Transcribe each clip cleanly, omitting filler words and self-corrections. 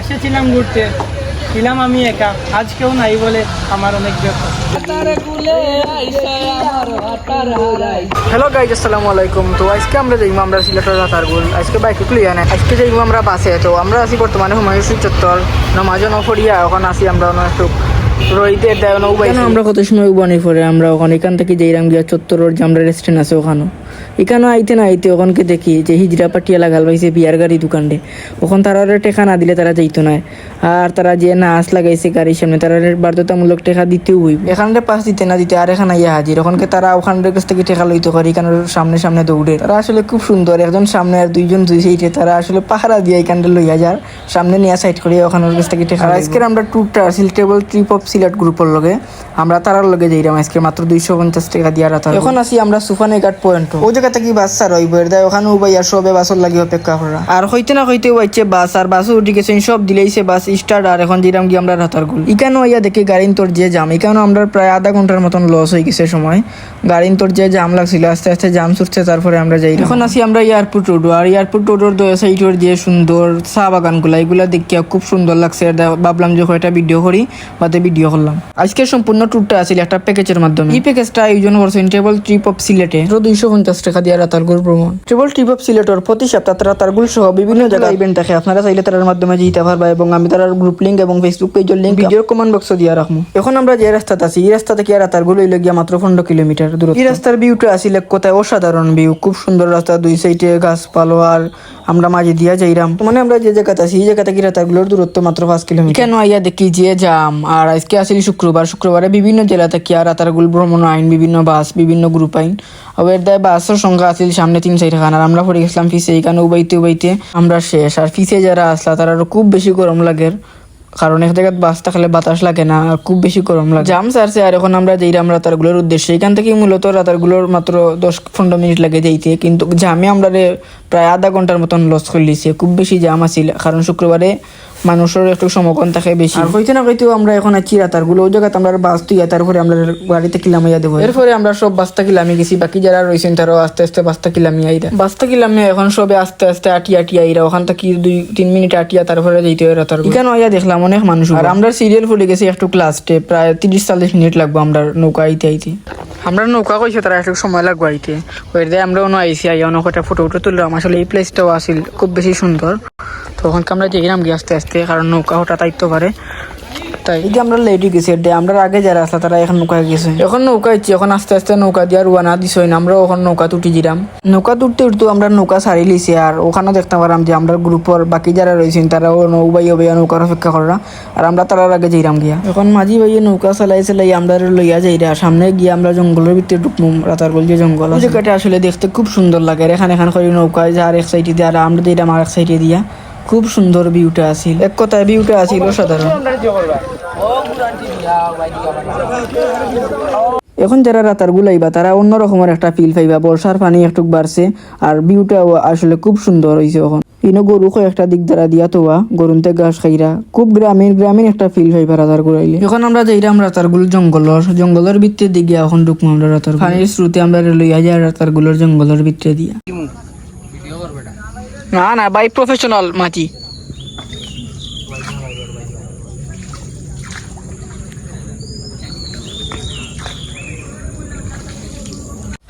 এসেছিলাম ঘুরতে, ছিলাম আমি একা, আজ কেউ নাই বলে আমার অনেক ব্যাপার। হ্যালো গাইজ, আসসালামু আলাইকুম। তো আজকে আমরা যাইব আমরা সিলেটের রাতারগুল। আজকে বাইকে ক্লিয়ার নাই, আজকে যাইব আমরা বাসে। তো আমরা আছি বর্তমানে হুমায়ুন চত্বর নমাজ নফরিয়া, ওখানে আছি আমরা একটু রোহিতের দেয় নৌবাই। আমরা কত সময় উবানি পরে আমরা ওখানে এখান থেকে যাইরাম গিয়া চত্বরের যে আমরা রেস্টুরেন্ট আছে ওখানে এখানেও আইতে না আইতে ওখানকে দেখি যে হিজরা পাটিয়া লাগাল পাইছে বিয়ার গাড়ি দোকানে। ওখান তারা টেকা না দিলে তারা যাইতো না, আর তারা যে নাচ লাগাইছে গাড়ির সামনে তারা বাধ্যতামূলক টেকা দিতেও হইব। এখানে পাস দিতে না দিতে আর এখানে ইয়া হাজির, ওখানকে তারা ওখানের কাছ থেকে টেকা লইতে পারে। এখানের সামনে সামনে দৌড়ে তারা আসলে খুব সুন্দর, একজন সামনে আর দুইজন দুই সাইডে তারা আসলে পাহারা দিয়ে এখানটা লইয়া যার সামনে নিয়ে সাইড করে ওখানের কাছ থেকে টেকা। আজকের আমরা ট্যুরটা সিলেটেবল ট্রিপ অফ সিলেট গ্রুপের লগে আমরা তারার লগে যাইলাম আজকে মাত্র 250 টাকা দিয়া রাত। এখন আছি আমরা সুফানে ঘাট পয়েন্ট, ওই জায়গা থেকে বাস ছাড় হইব দেয়, ওখানে উবাইয়া সবে বাসর লাগি অপেক্ষা করা। আর হইতে না হইতে হইছে বাস, আর বাসও উঠে গেছে সব দিলেইছে বাস স্টার্ট। আর এখন যেরাম গিয়ে আমরা রাতারগুল ইকানো ইয়া দেখি গাড়ির তোর যে জাম, এখানে আমরা প্রায় আধা ঘন্টার মতন লস হয়ে গেছে সময়। গাড়ির তোর যে জাম লাগছিল আস্তে আস্তে জাম ছুটছে, তারপরে আমরা যাই। এখন আছি আমরা এয়ারপোর্ট রোড, আর এয়ারপোর্ট রোডের দুই সাইডের যে সুন্দর চা বাগানগুলা এগুলা দেখিয়া খুব সুন্দর লাগছে। ভাবলাম যে কয়টা ভিডিও করি, বাদে ভিডিও করলাম। আজকের সম্পূর্ণ ট্যুরটা আছে একটা প্যাকেজের মাধ্যমে। এই প্যাকেজটা আয়োজন করছেন ট্রাভেল ট্রিপ অফ সিলেটে 250 টাকা দিয়ে রাতারগুল ভ্রমণ। ট্রাভেল ট্রিপ অফ সিলেটের প্রতি সপ্তাহে রাতারগুল সহ বিভিন্ন জায়গায় ইভেন্ট থাকে, আপনারা চাইলে তার মাধ্যমে যেতে পারবা। এবং আমি তার গ্রুপ লিঙ্ক এবং ফেসবুক পেজের লিঙ্ক ভিডিওর কমেন্ট বক্সে দিয়ে রাখবো। এখন আমরা যে রাস্তাতে আছি এই রাস্তা থেকে রাতারগুল হইলে গিয়া মাত্র 15 কিলোমিটার দূর। এই রাস্তার ভিউটা আসলে কোথায় অসাধারণ ভিউ, খুব সুন্দর রাস্তা, দুই সাইডে গাছপালা, আর আমরা মাঝে দিয়া যাইরাম। মানে আমরা যে জায়গাতে আছি এই জায়গা থেকে রাতারগুলোর দূরত্ব মাত্র 5 কিলোমিটার। কেন আইয়া দেখি যে জাম। আর আজকে আসলে শুক্রবারে বিভিন্ন জেলা থেকে আর রাতারগুল ভ্রমণ আইন বিভিন্ন বাস বিভিন্ন গ্রুপ আইন আবার দেয়। বাসের সংখ্যা আছিল সামনে 3-4 খান, আর আমরা পড়ে গেছিলাম ফিসে। এখানে উবাইতে আমরা শেষ। আর ফিসে যারা আসলা তারা খুব বেশি গরম লাগে, কারণ এক জায়গায় বাস থাকলে বাতাস লাগে না, আর খুব বেশি গরম লাগে। জাম সারছে। আর এখন আমরা যাইরাম রাতারগুলোর উদ্দেশ্যে। এখান থেকে মূলত রাতারগুলোর মাত্র 10-15 মিনিট লাগে যাইতে, কিন্তু জামে আমরা প্রায় আধা ঘন্টার মতন লস করে লিছে। খুব বেশি জাম আছিল, কারণ শুক্রবারে মানুষের একটু সমকন থাকে বেশি। আর হইতে না হইতেও আমরা এখন আছি রাতারগুলো, ওই জায়গাতে আমরা বাস তুইয়া তারপরে আমরা গাড়িতে কিলামিয়া দেবো। এরপরে আমরা সব বাস্তা কিলামি গেছি, বাকি যারা রয়েছেন তারাও আস্তে আস্তে বাস্তা কিলামিয়া আইরা। বাস্তা কিলামিয়া এখন সবে আস্তে আস্তে আটিয়া আইরা, ওখান থেকে 2-3 মিনিট আটিয়া তারপরে যেতে হয় রাতারগুল। এখানে আইয়া দেখলাম অনেক মানুষ। আর আমরা সিরিয়াল ফুলে গেছি একটু ক্লাসে, প্রায় 30-40 মিনিট লাগবো আমরা নৌকা আইতে। আমরা নৌকা কইছে তারা একটু সময় লাগবো আইতে। ওই দিয়ে আমরা অন্য আইসি আইয়া অনেক একটা ফটো তুললাম। আসলে এই প্লেসটাও আসিল খুব বেশি সুন্দর। তো ওখানকে আমরা যেলাম গিয়ে আস্তে আস্তে, কারণ নৌকা হঠাৎ আইতে পারে, তাই এই যে আমরা লেট গেছি। আমরা আগে যারা আসলে তারা এখন নৌকায় গেছে। এখন নৌকা ইচ্ছি, এখন আস্তে আস্তে নৌকা দিয়ে রুয়ানা দিস না। আমরা ওখানে নৌকা তুটি দিলাম। নৌকা তুটতে উঠতে আমরা নৌকা ছাড়ি লিছি। আর ওখানেও দেখতে পারাম যে আমরা গ্রুপের বাকি যারা রয়েছেন তারাও নৌবাইয়া নৌকার অপেক্ষা করা। আর আমরা তার আগে যাইরাম গিয়া। এখন মাঝি ভাইয়ে নৌকা চালাই আমরা লইয়া যাইরা সামনে গিয়ে আমরা জঙ্গলের ভিতরে ঢুকলাম। রাতারগুল যে জঙ্গল জায়গাটা আসলে দেখতে খুব সুন্দর লাগে। এখানে করে নৌকায় যা আর এক সাইডে দিয়ে, আর আমরা যাইরাম আর এক সাইডে দিয়া। খুব সুন্দর ভিউটা আছিল, এক কথায় ভিউটা আছিল অসাধারণ। এখন যারা রাতারগুল আইবা তারা অন্য রকমের একটা ফিল পাইবা। বর্ষার পানি একটু বাড়ছে, আর ভিউটা আসলে খুব সুন্দর হয়েছে। এখন ইনো গরু একটা দিক দ্বারা দিয়া তোয়া গরুনতে ঘাস খাইরা খুব গ্রামীণ একটা ফিল পাইবা রাতারগুল আইলে। এখন আমরা যাইরাম রাতারগুল জঙ্গলের ভিতরে দিকে এখন ঢুকবো আমরা রাতারগুল। পানির স্রোতে আমরা লইয়া যাই রাতারগুলের জঙ্গলের ভিতরে দিয়া। না বাই প্রফেশনাল মাটি।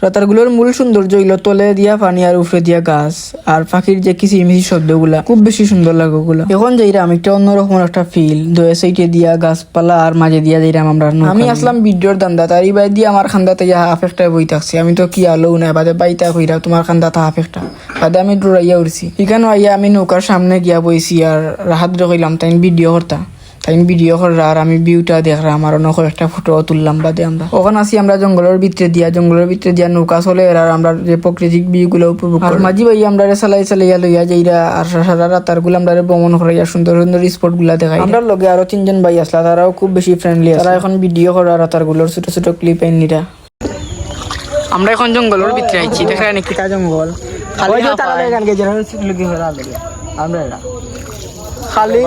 রাতারগুলোর মূল সৌন্দর্য হইল তলে দিয়া পানি আর উপরে দিয়া গাছ, আর পাখির যে কিচিরমিচির শব্দগুলা খুব বেশি সুন্দর লাগে ওগুলা। এখন যাইরাম একটা অন্যরকম একটা ফিল, দুই সাইডে দিয়া গাছপালা আর মাঝে দিয়া যাইরাম আমরা। আমি আসলাম ভিডিওর দান্দা, তার এই বাই দিয়ে আমার খান্দাতে হাফ একটা বই থাকছে। আমি তো কি আলো নাই বাদে বাইতা কইরা তোমার খান্দাতে হাফ একটা বাদে আমি ডরাইয়া উঠছি। এখানে আইয়া আমি নৌকার সামনে গিয়া বইছি, আর রাহাত রইলাম তাই ভিডিও করতা। তাই ভিডিও করার আর আমি ভিউটা দেখলাম, আর অন্য একটা ফটো তুললাম। বাদে আমরা ওখানে আসি আমরা জঙ্গলের ভিতরে দিয়া নৌকা চলে। আর আমরা যে প্রাকৃতিক ভিউগুলো উপভোগ করি। মাঝি ভাই আমরা চালাইয়া লইয়া যাইরা, আর সারা রাতারগুলো আমরা ভ্রমণ করাইয়া সুন্দর সুন্দর স্পট গুলা দেখাই। আমরা লগে আরো 3জন ভাই আসলা, তারাও খুব বেশি ফ্রেন্ডলি। তারা এখন ভিডিও করা রাতারগুলোর ছোট ছোট ক্লিপ আইনিরা। আমরা এখন জঙ্গলের ভিতরে আইছি, দেখা যায় নাকি জঙ্গল খালি খালি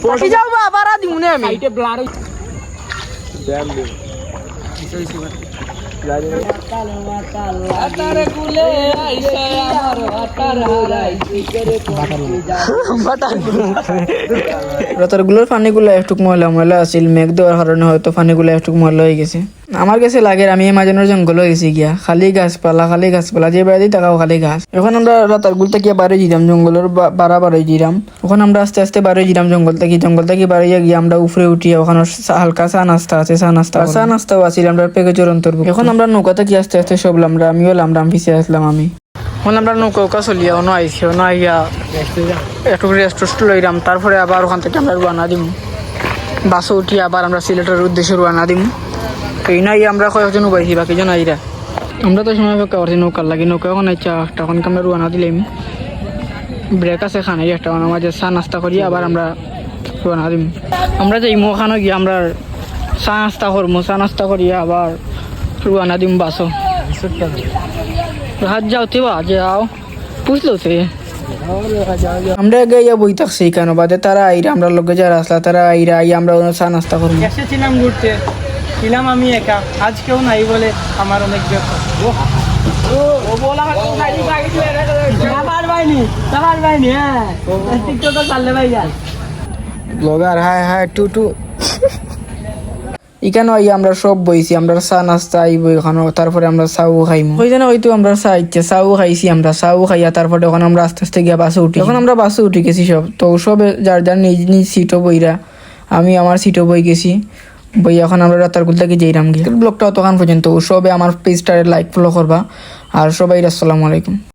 পটি যাও বাবা দিমুনে আমি রাতারগুলোর পানিগুলো একটু ময়লা ময়লা আছিল, মেঘ দেওয়ার কারণে হয়তো পানিগুলো একটু ময়লা হয়ে গেছে। আমার কাছে লাগে আমি এই মাঝানোর জঙ্গল হয়ে গেছি গিয়া, খালি গাছপালা যে বাইরে তাকাও খালি গাছ। এখন আমরা রাতারগুল থেকে বাইরে যেতাম, জঙ্গলের বাড়াই যেতাম। ওখানে আমরা আস্তে আস্তে বাইরে যেতাম জঙ্গল থেকে বাইরে গিয়ে আমরা উপরে উঠি। ওখানে হালকা চা নাস্তা আছে, চা নাস্তাও আছিল আমরা প্যাকেজের অন্তর্ভুক্ত। এখন আমরা নৌকা থেকে আস্তে আস্তে সব আমিও লামরাম পিছিয়ে আসলাম। এখন আমরা নৌকা চলিয়া অন্য আইসি, অন্য আইয়া একটু রেস্ট লইলাম। তারপরে আবার ওখান থেকে আমরা রওনা দিম, বাসে উঠি আবার আমরা সিলেটের উদ্দেশ্যে রওনা দিম। এই নাই আমরা কয়েকজন উবাইছি, বাকিজন আইরা। আমরা তো সময় অপেক্ষা করছি নৌকার লাগি। নৌকা এখন আইসা তখন আমরা রওনা দিলাম। ব্রেক আছে খানাই একটা মাঝে চা নাস্তা করি আবার আমরা রওনা দিম। আমরা যাই ওখানে গিয়ে আমরা চা নাস্তা করবো, চা নাস্তা করি আবার রওনা দিম বাসও। হাত যাওতে বা যাও বুঝলো সে আমরা গিয়ে বই থাকছি কেন বাদে তারা আইরা, আমরা লোকে যারা আসলা তারা আইরা আমরা চা নাস্তা করবো। এসেছিলাম ঘুরতে, ছিলাম আমি একা, আজ কেউ নাই বলে আমার অনেক ব্যাপার। ব্লগার হাই হাই টু এখানে আমরা সব বইছি, আমরা চা নাস্তা আইব এখানে। তারপরে আমরা চাও খাইম, ওই জন্য হয়তো আমরা চাও খাইছি। আমরা চাও খাইয়া তারপরে ওখানে আমরা আস্তে আস্তে গিয়ে বাসে উঠি। এখন আমরা বাসে উঠে গেছি সব, তো সব যার যার নিজ নিজ সিটও বইরা, আমি আমার সিটও বই গেছি বই। এখন আমরা রাতারগুল থেকে যাইরাম গিয়ে। ব্লগটা তখন পর্যন্ত সবে আমার পেজটারে লাইক ফলো করবা। আর সবাই আসসালামু আলাইকুম।